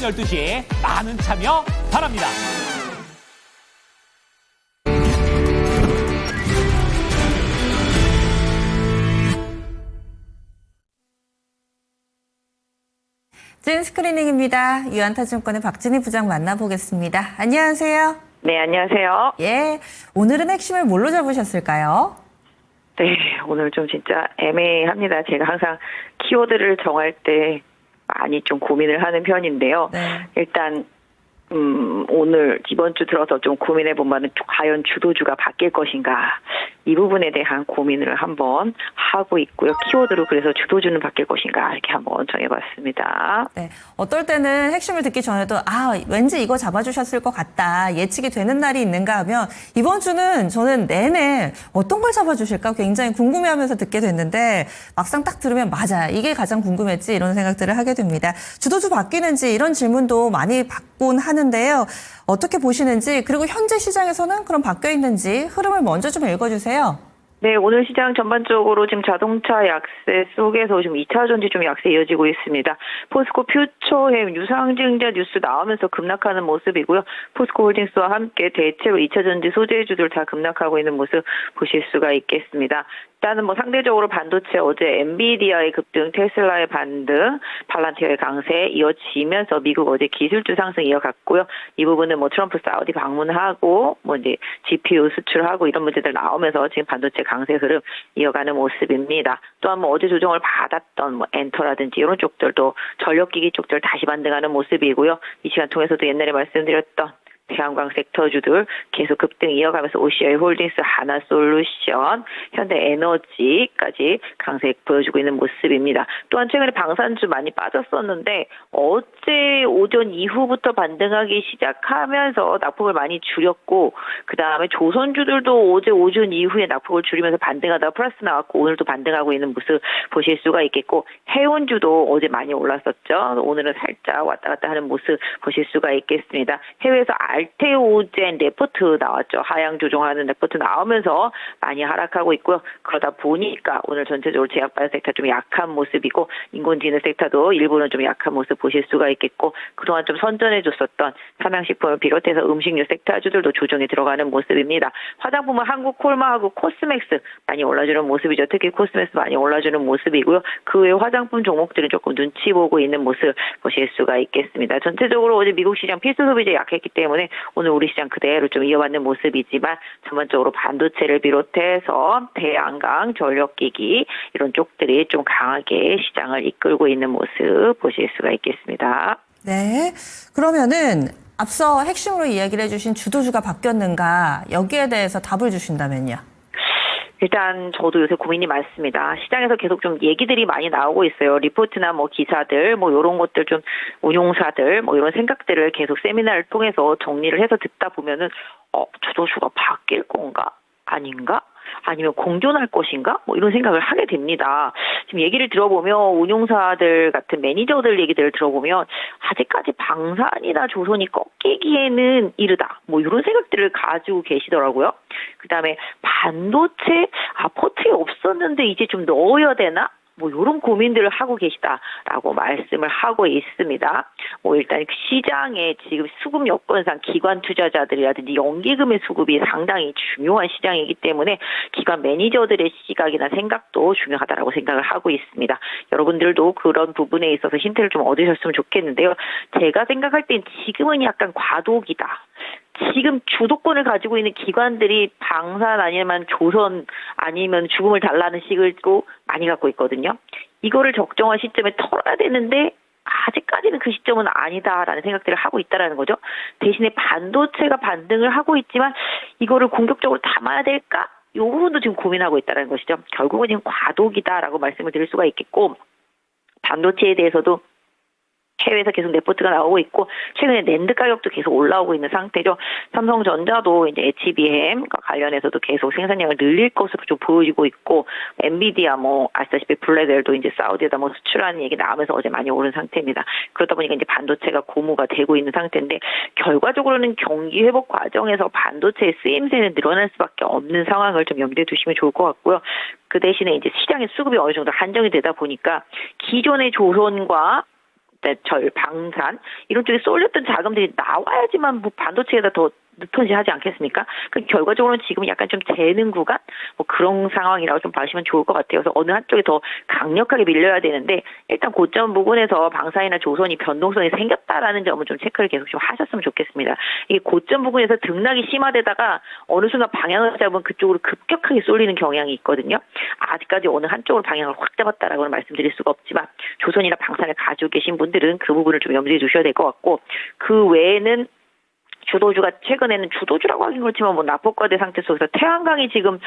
12시에 많은 참여 바랍니다. 찐 스크리닝입니다. 유한타증권의 박진희 부장 만나보겠습니다. 안녕하세요. 네, 안녕하세요. 예, 오늘은 핵심을 뭘로 잡으셨을까요? 네, 오늘 좀 진짜 애매합니다. 제가 항상 키워드를 정할 때 많이 좀 고민을 하는 편인데요. 네. 일단 오늘 이번 주 들어서 좀 고민해 보면은 과연 주도주가 바뀔 것인가 이 부분에 대한 고민을 한번 하고 있고요. 키워드로 그래서 주도주는 바뀔 것인가 이렇게 한번 정해봤습니다. 네, 어떨 때는 핵심을 듣기 전에도 왠지 이거 잡아주셨을 것 같다, 예측이 되는 날이 있는가 하면 이번 주는 저는 내내 어떤 걸 잡아주실까 굉장히 궁금해하면서 듣게 됐는데 막상 딱 들으면 맞아, 이게 가장 궁금했지 이런 생각들을 하게 됩니다. 주도주 바뀌는지 이런 질문도 많이 받곤 하는데요. 어떻게 보시는지, 그리고 현재 시장에서는 그럼 바뀌어 있는지 흐름을 먼저 좀 읽어주세요. 네, 오늘 시장 전반적으로 지금 자동차 약세 속에서 지금 2차 전지 좀 약세 이어지고 있습니다. 포스코 퓨처햄 유상증자 뉴스 나오면서 급락하는 모습이고요. 포스코 홀딩스와 함께 대체로 2차 전지 소재주들 다 급락하고 있는 모습 보실 수가 있겠습니다. 일단은 상대적으로 반도체 어제 엔비디아의 급등, 테슬라의 반등, 팔란티어의 강세 이어지면서 미국 어제 기술주 상승 이어갔고요. 이 부분은 트럼프 사우디 방문하고 이제 GPU 수출하고 이런 문제들 나오면서 지금 반도체 강세 흐름 이어가는 모습입니다. 또한 어제 조정을 받았던 엔터라든지 이런 쪽들도 전력기기 쪽들 다시 반등하는 모습이고요. 이 시간 통해서도 옛날에 말씀드렸던 태양광 섹터주들 계속 급등 이어가면서 OCI 홀딩스, 하나솔루션, 현대에너지까지 강세 보여주고 있는 모습입니다. 또한 최근에 방산주 많이 빠졌었는데 어제 오전 이후부터 반등하기 시작하면서 낙폭을 많이 줄였고, 그 다음에 조선주들도 어제 오전 이후에 낙폭을 줄이면서 반등하다가 플러스 나왔고 오늘도 반등하고 있는 모습 보실 수가 있겠고, 해운주도 어제 많이 올랐었죠. 오늘은 살짝 왔다 갔다 하는 모습 보실 수가 있겠습니다. 해외에서 알테오젠 레포트 나왔죠. 하향 조정하는 레포트 나오면서 많이 하락하고 있고요. 그러다 보니까 오늘 전체적으로 제약바이오 섹터 좀 약한 모습이고, 인공지능 섹터도 일부는 좀 약한 모습 보실 수가 있겠고, 그동안 좀 선전해줬었던 삼양식품을 비롯해서 음식료 섹터주들도 조정에 들어가는 모습입니다. 화장품은 한국콜마하고 코스맥스 많이 올라주는 모습이죠. 특히 코스맥스 많이 올라주는 모습이고요. 그 외 화장품 종목들은 조금 눈치 보고 있는 모습 보실 수가 있겠습니다. 전체적으로 어제 미국 시장 필수 소비재 약했기 때문에 오늘 우리 시장 그대로 좀 이어받는 모습이지만, 전반적으로 반도체를 비롯해서 태양광, 전력기기 이런 쪽들이 좀 강하게 시장을 이끌고 있는 모습 보실 수가 있겠습니다. 네, 그러면은 앞서 핵심으로 이야기를 해주신 주도주가 바뀌었는가, 여기에 대해서 답을 주신다면요. 일단 저도 요새 고민이 많습니다. 시장에서 계속 좀 얘기들이 많이 나오고 있어요. 리포트나 기사들, 이런 것들 좀 운용사들, 이런 생각들을 계속 세미나를 통해서 정리를 해서 듣다 보면은, 주도주가 바뀔 건가? 아닌가? 아니면 공존할 것인가? 이런 생각을 하게 됩니다. 지금 얘기를 들어보면 운용사들 같은 매니저들 얘기들을 들어보면 아직까지 방산이나 조선이 꺾이기에는 이르다. 이런 생각들을 가지고 계시더라고요. 그다음에 반도체 포트에 없었는데 이제 좀 넣어야 되나? 이런 고민들을 하고 계시다라고 말씀을 하고 있습니다. 일단 시장에 지금 수급 여건상 기관 투자자들이라든지 연기금의 수급이 상당히 중요한 시장이기 때문에 기관 매니저들의 시각이나 생각도 중요하다라고 생각을 하고 있습니다. 여러분들도 그런 부분에 있어서 힌트를 좀 얻으셨으면 좋겠는데요. 제가 생각할 땐 지금은 약간 과도기다. 지금 주도권을 가지고 있는 기관들이 방산 아니면 조선 아니면 죽음을 달라는 식으로 많이 갖고 있거든요. 이거를 적정한 시점에 털어야 되는데 아직까지는 그 시점은 아니다라는 생각들을 하고 있다라는 거죠. 대신에 반도체가 반등을 하고 있지만 이거를 공격적으로 담아야 될까? 이 부분도 지금 고민하고 있다는 것이죠. 결국은 지금 과도기다라고 말씀을 드릴 수가 있겠고, 반도체에 대해서도 해외에서 계속 레포트가 나오고 있고, 최근에 낸드 가격도 계속 올라오고 있는 상태죠. 삼성전자도 이제 HBM과 관련해서도 계속 생산량을 늘릴 것으로 좀 보여지고 있고, 엔비디아 아시다시피 블랙웰도 이제 사우디에다 수출하는 얘기 나오면서 어제 많이 오른 상태입니다. 그러다 보니까 이제 반도체가 고무가 되고 있는 상태인데, 결과적으로는 경기 회복 과정에서 반도체의 쓰임새는 늘어날 수밖에 없는 상황을 좀 염두에 두시면 좋을 것 같고요. 그 대신에 이제 시장의 수급이 어느 정도 한정이 되다 보니까 기존의 조선과 방산 이런 쪽에 쏠렸던 자금들이 나와야지만 뭐 반도체에다 더 넣던지 하지 않겠습니까? 그 결과적으로는 지금 약간 좀 재는 구간 뭐 그런 상황이라고 좀 봐주시면 좋을 것 같아요. 그래서 어느 한쪽이 더 강력하게 밀려야 되는데 일단 고점 부근에서 방산이나 조선이 변동성이 생겼다라는 점은 좀 체크를 계속 좀 하셨으면 좋겠습니다. 이게 고점 부근에서 등락이 심화되다가 어느 순간 방향을 잡으면 그쪽으로 급격하게 쏠리는 경향이 있거든요. 아직까지 어느 한쪽으로 방향을 확 잡았다라고는 말씀드릴 수가 없지만 조선이나 방산을 가지고 계신 분들은 그 부분을 좀 염두에 두셔야 될 것 같고 그 외에는 주도주가 최근에는 주도주라고 하긴 그렇지만 뭐 낙폭과대 상태 속에서 태양광이 지금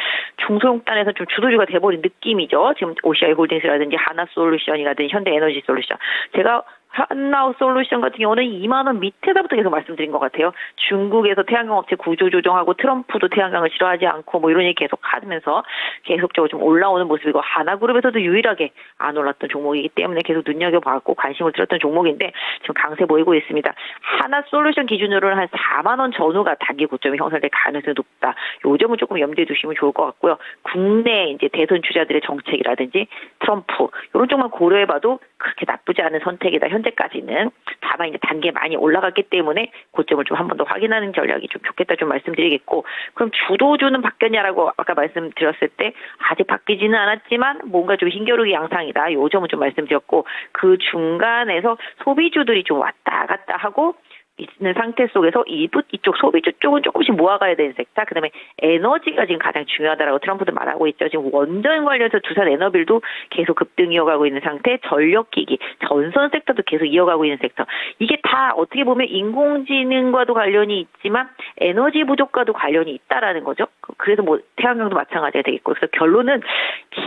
중소형단에서 좀 주도주가 돼버린 느낌이죠. 지금 OCI 홀딩스라든지 하나솔루션이라든지 현대에너지솔루션. 제가 하나솔루션 같은 경우는 2만 원 밑에서부터 계속 말씀드린 것 같아요. 중국에서 태양광 업체 구조 조정하고 트럼프도 태양광을 싫어하지 않고 뭐 이런 얘기 계속 하면서 계속적으로 좀 올라오는 모습이고 하나그룹에서도 유일하게 안 올랐던 종목이기 때문에 계속 눈여겨봤고 관심을 들었던 종목인데 지금 강세 보이고 있습니다. 하나솔루션 기준으로는 한 4만 원 전후가 단기 고점이 형성될 가능성이 높다. 요 점은 조금 염두에 두시면 좋을 것 같고요. 국내 이제 대선 주자들의 정책이라든지 트럼프 이런 쪽만 고려해봐도 그렇게 나쁘지 않은 선택이다. 현재까지는 다만 이제 단계 많이 올라갔기 때문에 고점을 좀 한 번 더 확인하는 전략이 좀 좋겠다 좀 말씀드리겠고 그럼 주도주는 바뀌었냐라고 아까 말씀드렸을 때 아직 바뀌지는 않았지만 뭔가 좀 힘겨루기 양상이다. 요 점은 좀 말씀드렸고 그 중간에서 소비주들이 좀 왔다 갔다 하고 있는 상태 속에서 이쪽 소비주 쪽은 조금씩 모아가야 되는 섹터, 그다음에 에너지가 지금 가장 중요하다라고 트럼프도 말하고 있죠. 지금 원전 관련해서 두산 에너빌도 계속 급등 이어가고 있는 상태, 전력기기, 전선 섹터도 계속 이어가고 있는 섹터. 이게 다 어떻게 보면 인공지능과도 관련이 있지만 에너지 부족과도 관련이 있다라는 거죠. 그래서 뭐 태양광도 마찬가지가 되겠고, 그래서 결론은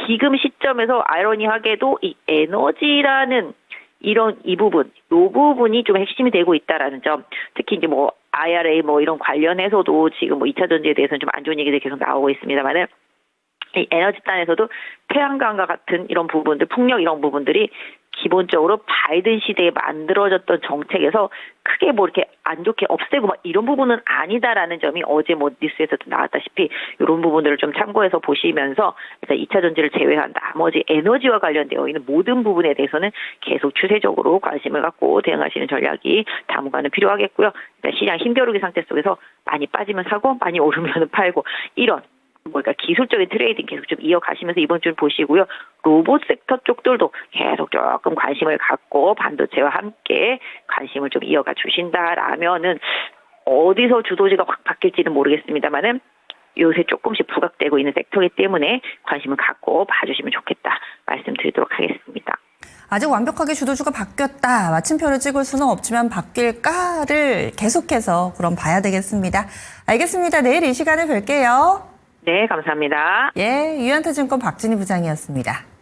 지금 시점에서 아이러니하게도 이 에너지라는 이 부분이 좀 핵심이 되고 있다라는 점. 특히 이제 뭐 IRA 뭐 이런 관련해서도 지금 뭐 2차 전지에 대해서는 좀 안 좋은 얘기들이 계속 나오고 있습니다만은 이 에너지 단에서도 태양광과 같은 이런 부분들, 풍력 이런 부분들이 기본적으로 바이든 시대에 만들어졌던 정책에서 크게 뭐 이렇게 안 좋게 없애고 막 이런 부분은 아니다라는 점이 어제 뭐 뉴스에서도 나왔다시피 이런 부분들을 좀 참고해서 보시면서 일단 2차 전지를 제외한 나머지 에너지와 관련되어 있는 모든 부분에 대해서는 계속 추세적으로 관심을 갖고 대응하시는 전략이 당분간은 필요하겠고요. 일단 시장 힘겨루기 상태 속에서 많이 빠지면 사고 많이 오르면 팔고 이런 그러니까 기술적인 트레이딩 계속 좀 이어가시면서 이번 주를 보시고요. 로봇 섹터 쪽들도 계속 조금 관심을 갖고 반도체와 함께 관심을 좀 이어가 주신다라면은 어디서 주도지가 확 바뀔지는 모르겠습니다만은 요새 조금씩 부각되고 있는 섹터이기 때문에 관심을 갖고 봐주시면 좋겠다 말씀드리도록 하겠습니다. 아직 완벽하게 주도주가 바뀌었다. 마침표를 찍을 수는 없지만 바뀔까를 계속해서 그럼 봐야 되겠습니다. 알겠습니다. 내일 이 시간에 뵐게요. 네, 감사합니다. 예, 유한타증권 박진희 부장이었습니다.